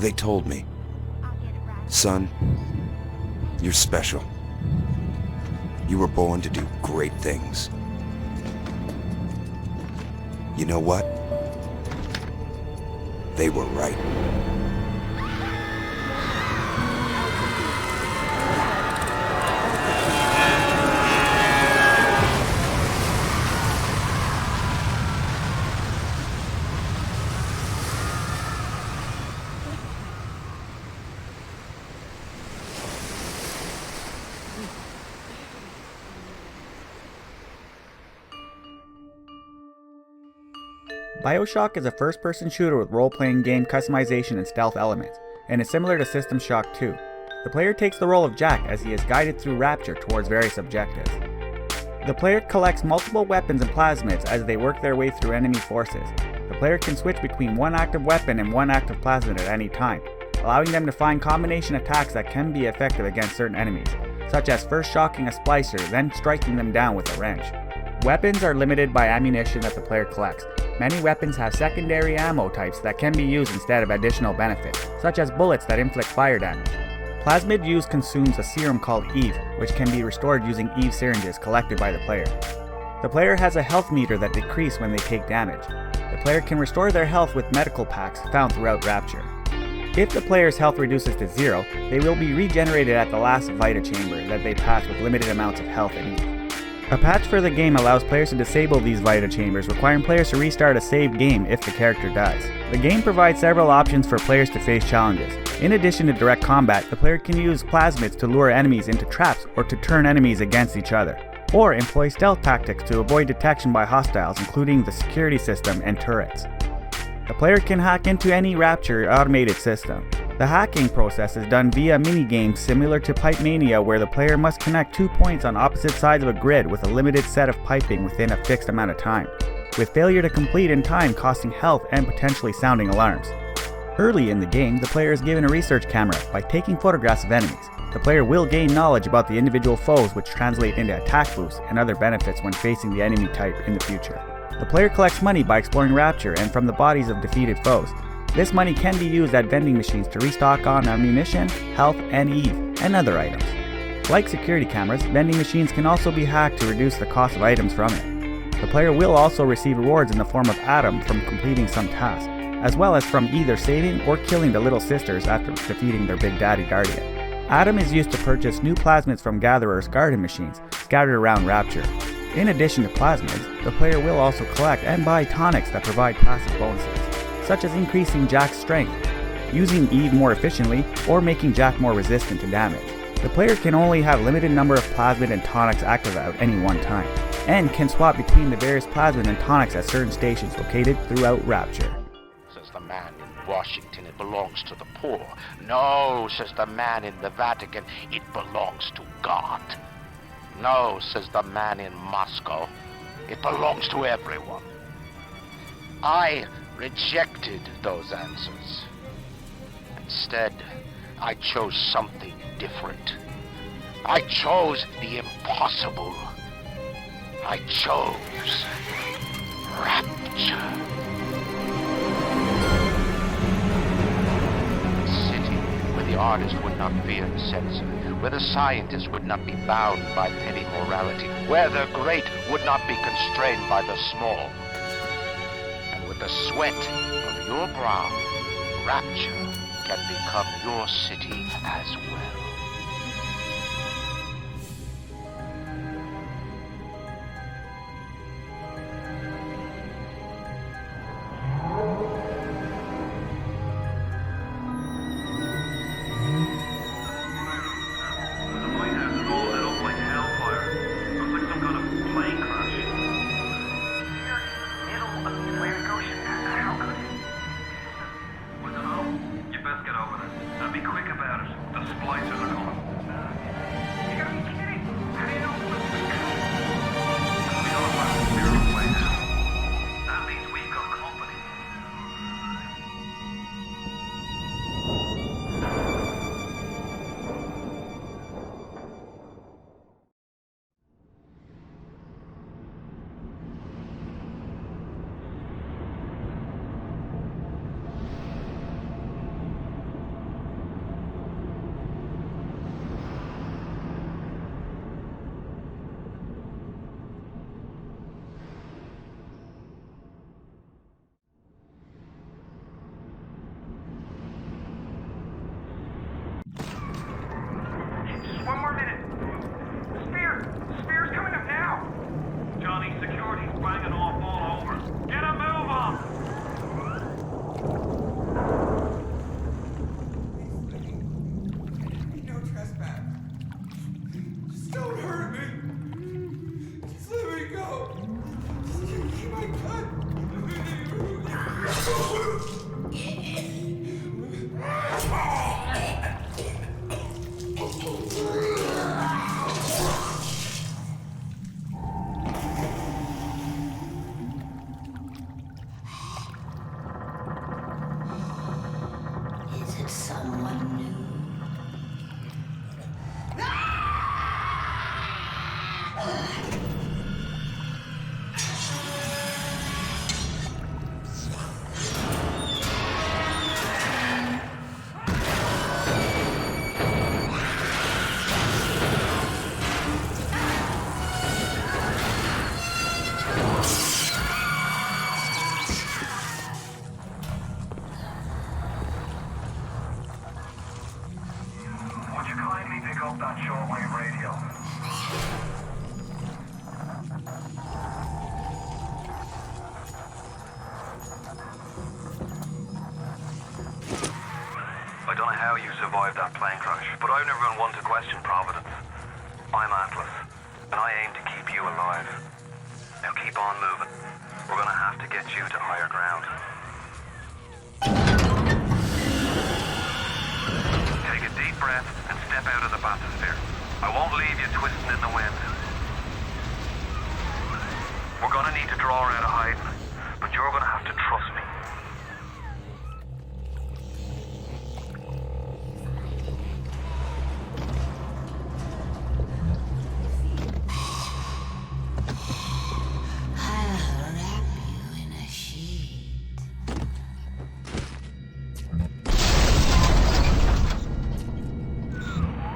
They told me, son, you're special. You were born to do great things. You know what? They were right. Bioshock is a first-person shooter with role-playing game customization and stealth elements, and is similar to System Shock 2. The player takes the role of Jack as he is guided through Rapture towards various objectives. The player collects multiple weapons and plasmids as they work their way through enemy forces. The player can switch between one active weapon and one active plasmid at any time, allowing them to find combination attacks that can be effective against certain enemies, such as first shocking a splicer, then striking them down with a wrench. Weapons are limited by ammunition that the player collects. Many weapons have secondary ammo types that can be used instead of additional benefits, such as bullets that inflict fire damage. Plasmid use consumes a serum called Eve, which can be restored using Eve syringes collected by the player. The player has a health meter that decreases when they take damage. The player can restore their health with medical packs found throughout Rapture. If the player's health reduces to 0, they will be regenerated at the last Vita chamber that they pass with limited amounts of health and Eve. A patch for the game allows players to disable these Vita chambers, requiring players to restart a saved game if the character dies. The game provides several options for players to face challenges. In addition to direct combat, the player can use plasmids to lure enemies into traps or to turn enemies against each other, or employ stealth tactics to avoid detection by hostiles, including the security system and turrets. The player can hack into any Rapture automated system. The hacking process is done via minigames similar to Pipe Mania, where the player must connect 2 points on opposite sides of a grid with a limited set of piping within a fixed amount of time, with failure to complete in time costing health and potentially sounding alarms. Early in the game, the player is given a research camera. By taking photographs of enemies, the player will gain knowledge about the individual foes, which translate into attack boosts and other benefits when facing the enemy type in the future. The player collects money by exploring Rapture and from the bodies of defeated foes. This money can be used at vending machines to restock on ammunition, health, and Eve, and other items. Like security cameras, vending machines can also be hacked to reduce the cost of items from it. The player will also receive rewards in the form of Atom from completing some tasks, as well as from either saving or killing the Little Sisters after defeating their Big Daddy Guardian. Atom is used to purchase new plasmids from Gatherer's garden machines scattered around Rapture. In addition to plasmids, the player will also collect and buy tonics that provide passive bonuses, such as increasing Jack's strength, using Eve more efficiently, or making Jack more resistant to damage. The player can only have limited number of plasmid and tonics active at any one time, and can swap between the various plasmid and tonics at certain stations located throughout Rapture. Says the man in Washington, it belongs to the poor. No, says the man in the Vatican, it belongs to God. No, says the man in Moscow, it belongs to everyone. I rejected those answers. Instead, I chose something different. I chose the impossible. I chose Rapture. A city where the artist would not fear the censor, where the scientist would not be bound by petty morality, where the great would not be constrained by the small. And with the sweat of your brow, Rapture can become your city as well. Get over there. And be quick about it. The splicer how you survived that plane crash, but I've never been one to question Providence. I'm Atlas, and I aim to keep you alive. Now keep on moving. We're gonna have to get you to higher ground. Take a deep breath and step out of the bathysphere. I won't leave you twisting in the wind. We're gonna need to draw her out of hiding, but you're gonna have to trust me.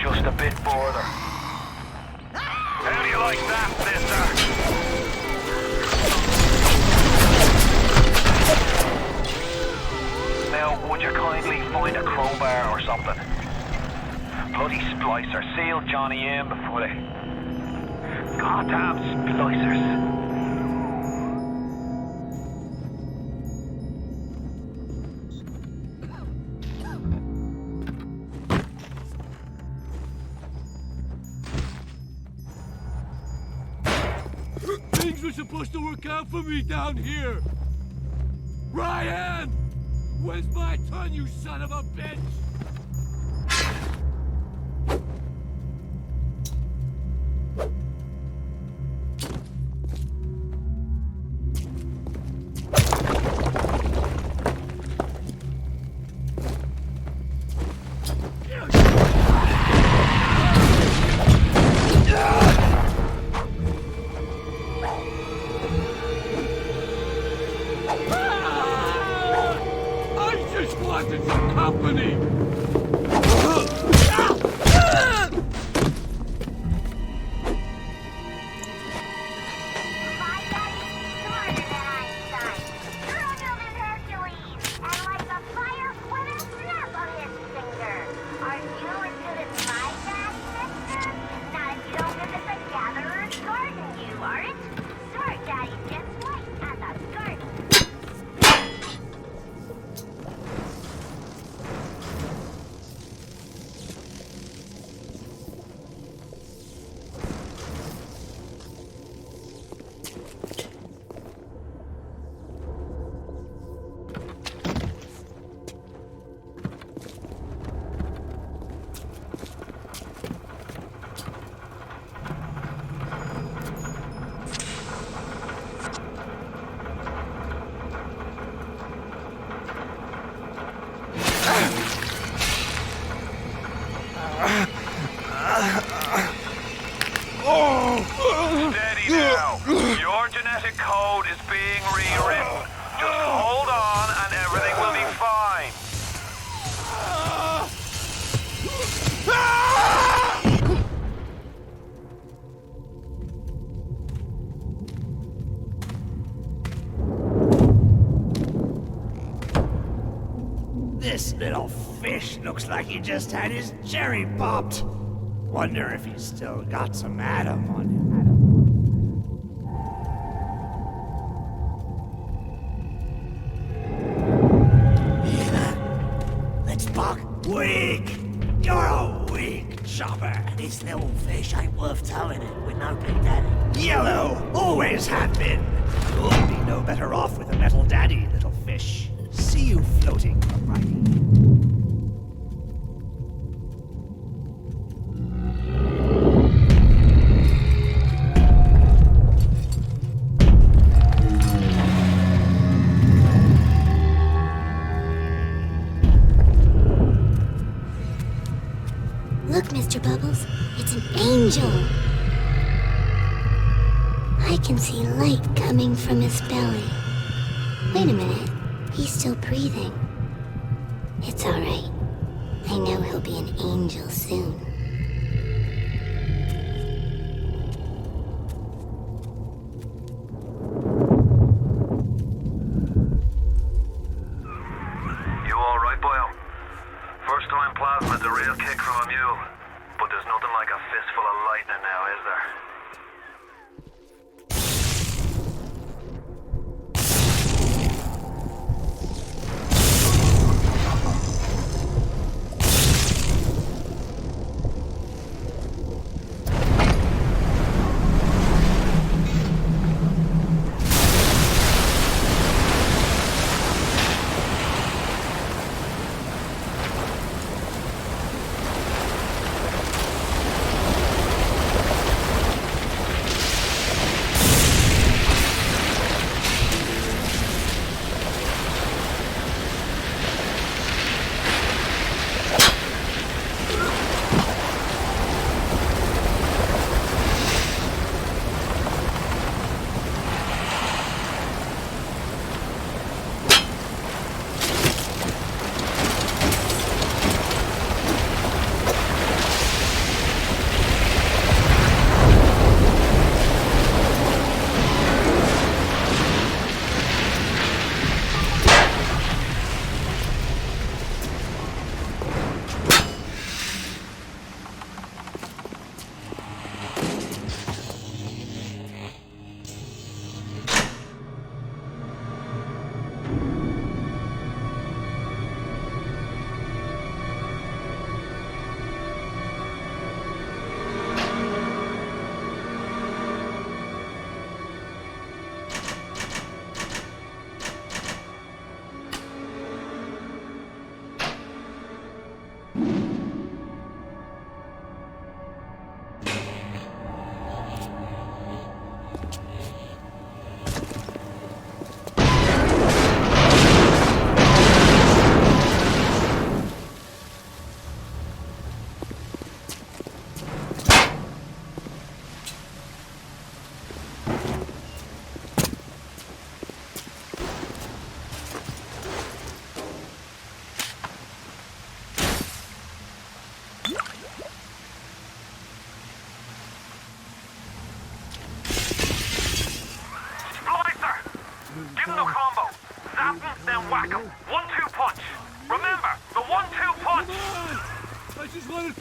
Just a bit further. How do you like that, sister? Now, would you kindly find a crowbar or something? Bloody splicer. Seal Johnny in before they... Goddamn splicers. Things were supposed to work out for me down here. Ryan! Where's my turn, you son of a bitch? Wanted your company! Steady now. Your genetic code is being rewritten. Just hold on and everything will be fine. This little fish looks like he just had his cherry popped. Wonder if he's still got some Adam on him. Let's buck. Weak! You're a weak chopper. This little fish ain't worth towing it with no big daddy. Yellow! Always have been. You'll be no better off with a metal daddy, little fish. See you floating from right. Look, Mr. Bubbles, it's an angel. I can see light coming from his belly. Wait a minute, he's still breathing. It's all right. I know he'll be an angel soon. You alright, boyo? First time plasma's a real kick from a mule. But there's nothing like a fistful of lightning now, is there?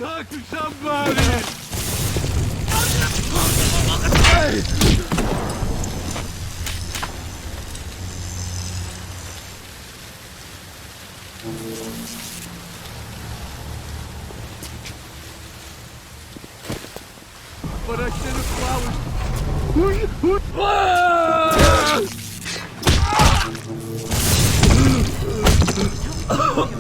Talk to somebody! But I sent her flowers. Ah!